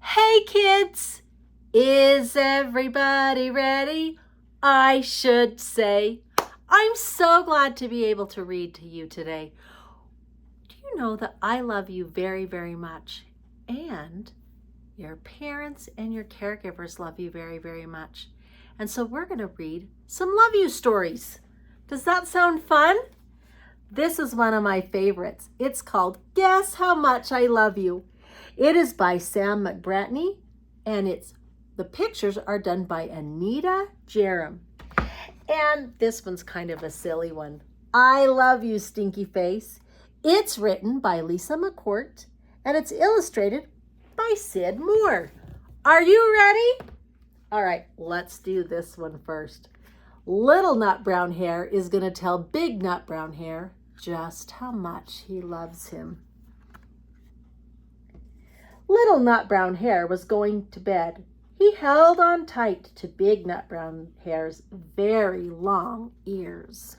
Hey kids, is everybody ready? I should say. I'm so glad to be able to read to you today. Do you know that I love you very, very much? And your parents and your caregivers love you very, very much. And so we're going to read some love you stories. Does that sound fun? This is one of my favorites. It's called Guess How Much I Love You. It is by Sam McBratney, and the pictures are done by Anita Jerem. And this one's kind of a silly one. I love you, Stinky Face. It's written by Lisa McCourt, and it's illustrated by Sid Moore. Are you ready? All right, let's do this one first. Little Nut Brown Hair is going to tell Big Nut Brown Hair just how much he loves him. Little Nut Brown Hair was going to bed. He held on tight to Big Nut Brown Hair's very long ears.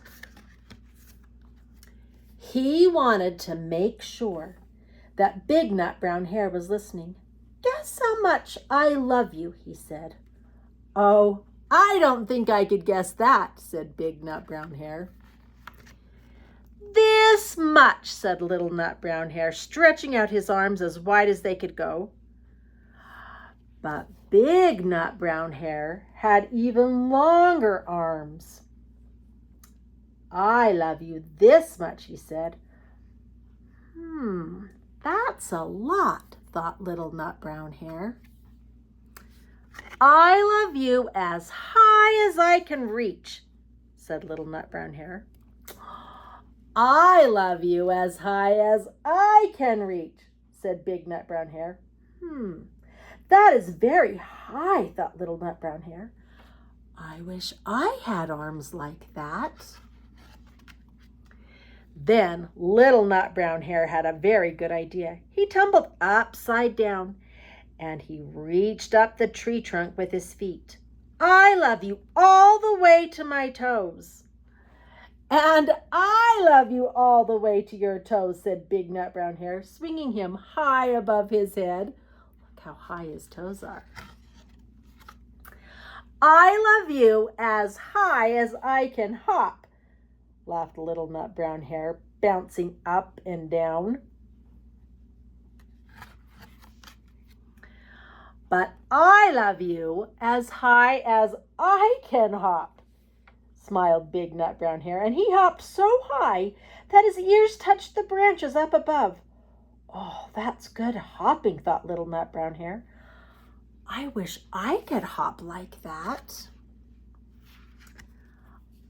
He wanted to make sure that Big Nut Brown Hair was listening. Guess how much I love you, he said. Oh, I don't think I could guess that, said Big Nut Brown Hair. This much, said Little Nut Brown Hair, stretching out his arms as wide as they could go. But Big Nut Brown Hair had even longer arms. I love you this much, he said. That's a lot, thought Little Nut Brown Hair. I love you as high as I can reach, said Little Nut Brown Hair. I love you as high as I can reach, said Big Nut Brown Hair. That is very high, thought Little Nut Brown Hair. I wish I had arms like that. Then Little Nut Brown Hair had a very good idea. He tumbled upside down and he reached up the tree trunk with his feet. I love you all the way to my toes. And I love you all the way to your toes, said Big Nut Brown Hair, swinging him high above his head. Look how high his toes are. I love you as high as I can hop, laughed Little Nut Brown Hair, bouncing up and down. But I love you as high as I can hop, smiled Big Nut Brown Hair, and he hopped so high that his ears touched the branches up above. Oh, that's good hopping, thought Little Nut Brown Hair. I wish I could hop like that.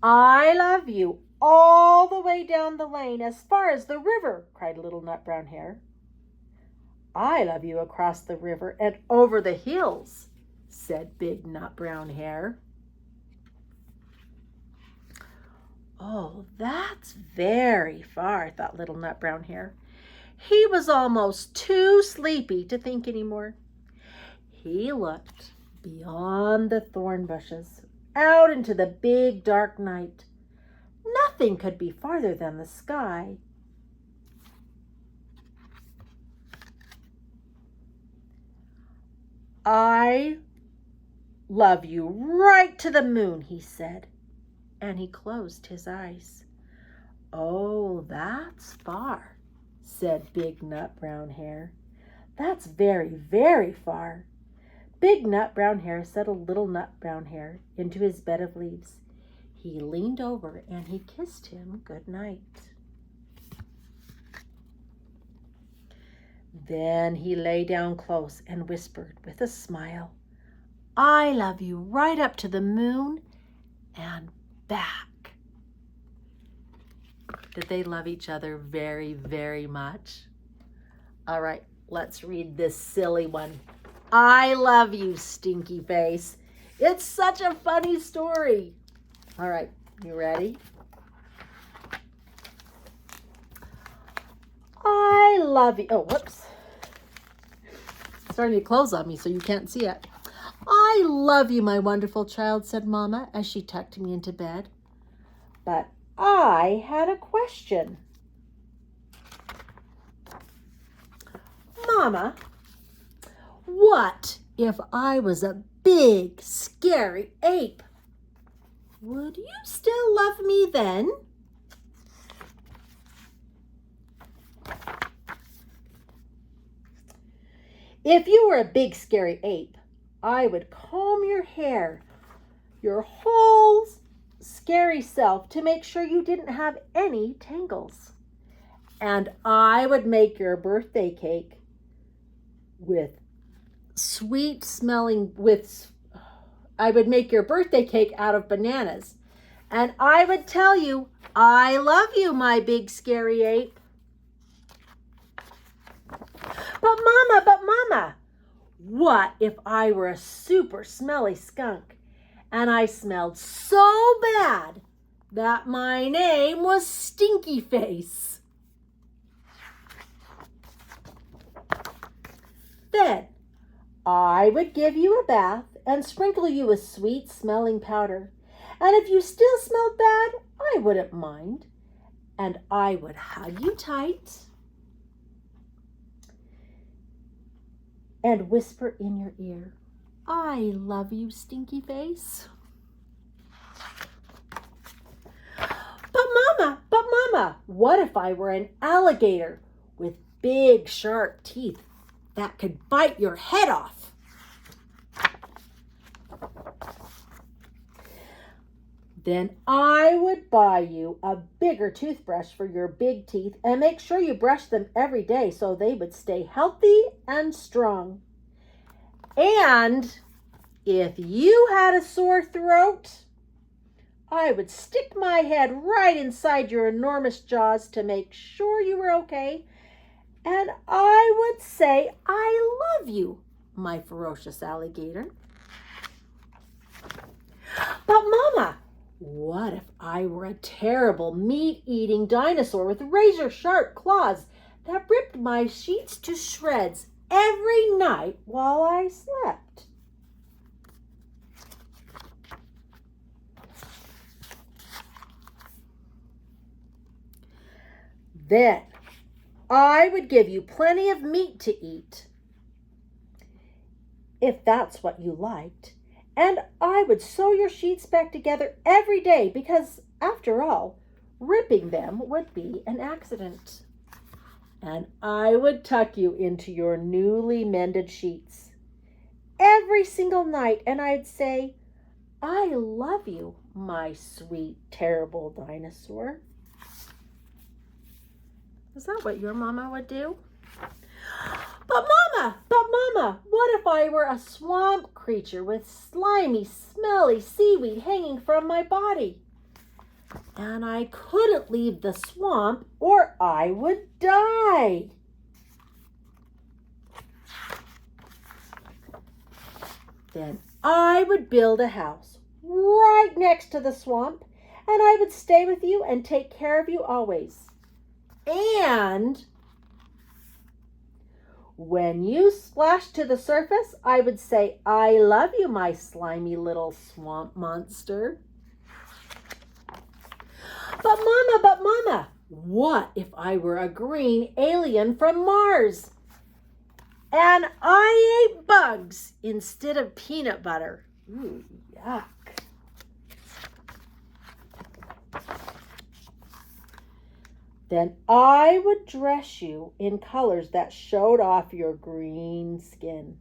I love you all the way down the lane as far as the river, cried Little Nut Brown Hair. I love you across the river and over the hills, said Big Nut Brown Hair. Oh, that's very far, thought Little Nut Brown Hair. He was almost too sleepy to think anymore. He looked beyond the thorn bushes, out into the big dark night. Nothing could be farther than the sky. I love you right to the moon, he said, and he closed his eyes. Oh, that's far, said Big Nut Brown Hair. That's very, very far. Big Nut Brown Hair settled Little Nut Brown Hair into his bed of leaves. He leaned over and he kissed him good night. Then he lay down close and whispered with a smile, I love you right up to the moon and back. Did they love each other very, very much? All right, let's read this silly one. I love you, Stinky Face. It's such a funny story. All right, you ready? I love you. Oh, whoops. It's starting to close on me so you can't see it. I love you, my wonderful child, said Mama as she tucked me into bed. But I had a question. Mama, What if I was a big, scary ape? Would you still love me then? If you were a big, scary ape, I would comb your hair, your whole scary self, to make sure you didn't have any tangles. And I would make your birthday cake with I would make your birthday cake out of bananas. And I would tell you, I love you, my big scary ape. But Mama, what if I were a super smelly skunk and I smelled so bad that my name was Stinky Face? Then I would give you a bath and sprinkle you with sweet smelling powder. And if you still smelled bad, I wouldn't mind. And I would hug you tight and whisper in your ear, I love you, Stinky Face. But Mama, what if I were an alligator with big, sharp teeth that could bite your head off? Then I would buy you a bigger toothbrush for your big teeth and make sure you brush them every day so they would stay healthy and strong. And if you had a sore throat, I would stick my head right inside your enormous jaws to make sure you were okay. And I would say, I love you, my ferocious alligator. But Mama, what if I were a terrible meat-eating dinosaur with razor-sharp claws that ripped my sheets to shreds every night while I slept? Then I would give you plenty of meat to eat, if that's what you liked. And I would sew your sheets back together every day because, after all, ripping them would be an accident. And I would tuck you into your newly mended sheets every single night, and I'd say, I love you, my sweet, terrible dinosaur. Is that what your mama would do? But Mama, what if I were a swamp creature with slimy, smelly seaweed hanging from my body? And I couldn't leave the swamp or I would die. Then I would build a house right next to the swamp, and I would stay with you and take care of you always. And when you splashed to the surface, I would say, I love you, my slimy little swamp monster. But Mama, what if I were a green alien from Mars? And I ate bugs instead of peanut butter. Ooh, yuck. Then I would dress you in colors that showed off your green skin.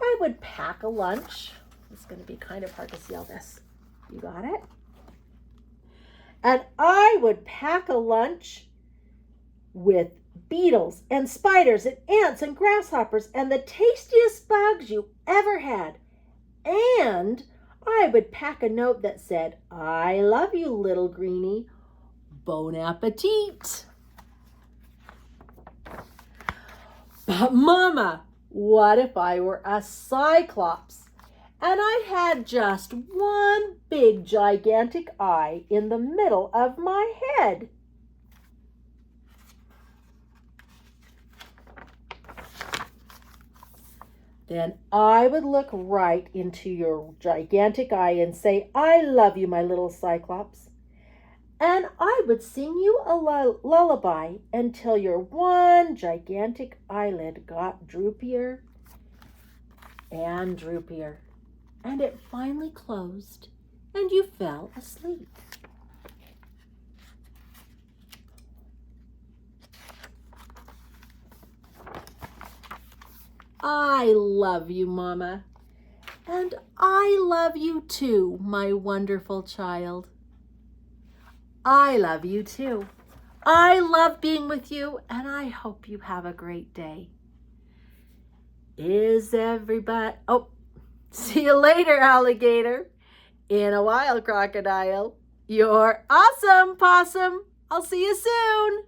I would pack a lunch. It's going to be kind of hard to see all this. You got it? And I would pack a lunch with beetles and spiders and ants and grasshoppers and the tastiest bugs you ever had. And I would pack a note that said, I love you, little greenie. Bon appetit. But Mama, what if I were a cyclops and I had just one big gigantic eye in the middle of my head? Then I would look right into your gigantic eye and say, I love you, my little cyclops. and I would sing you a lullaby until your one gigantic eyelid got droopier and droopier, and it finally closed, and you fell asleep. I love you, Mama, and I love you too, my wonderful child. I love you too. I love being with you, and I hope you have a great day. Is everybody... Oh, see you later, alligator. In a while, crocodile. You're awesome, possum. I'll see you soon.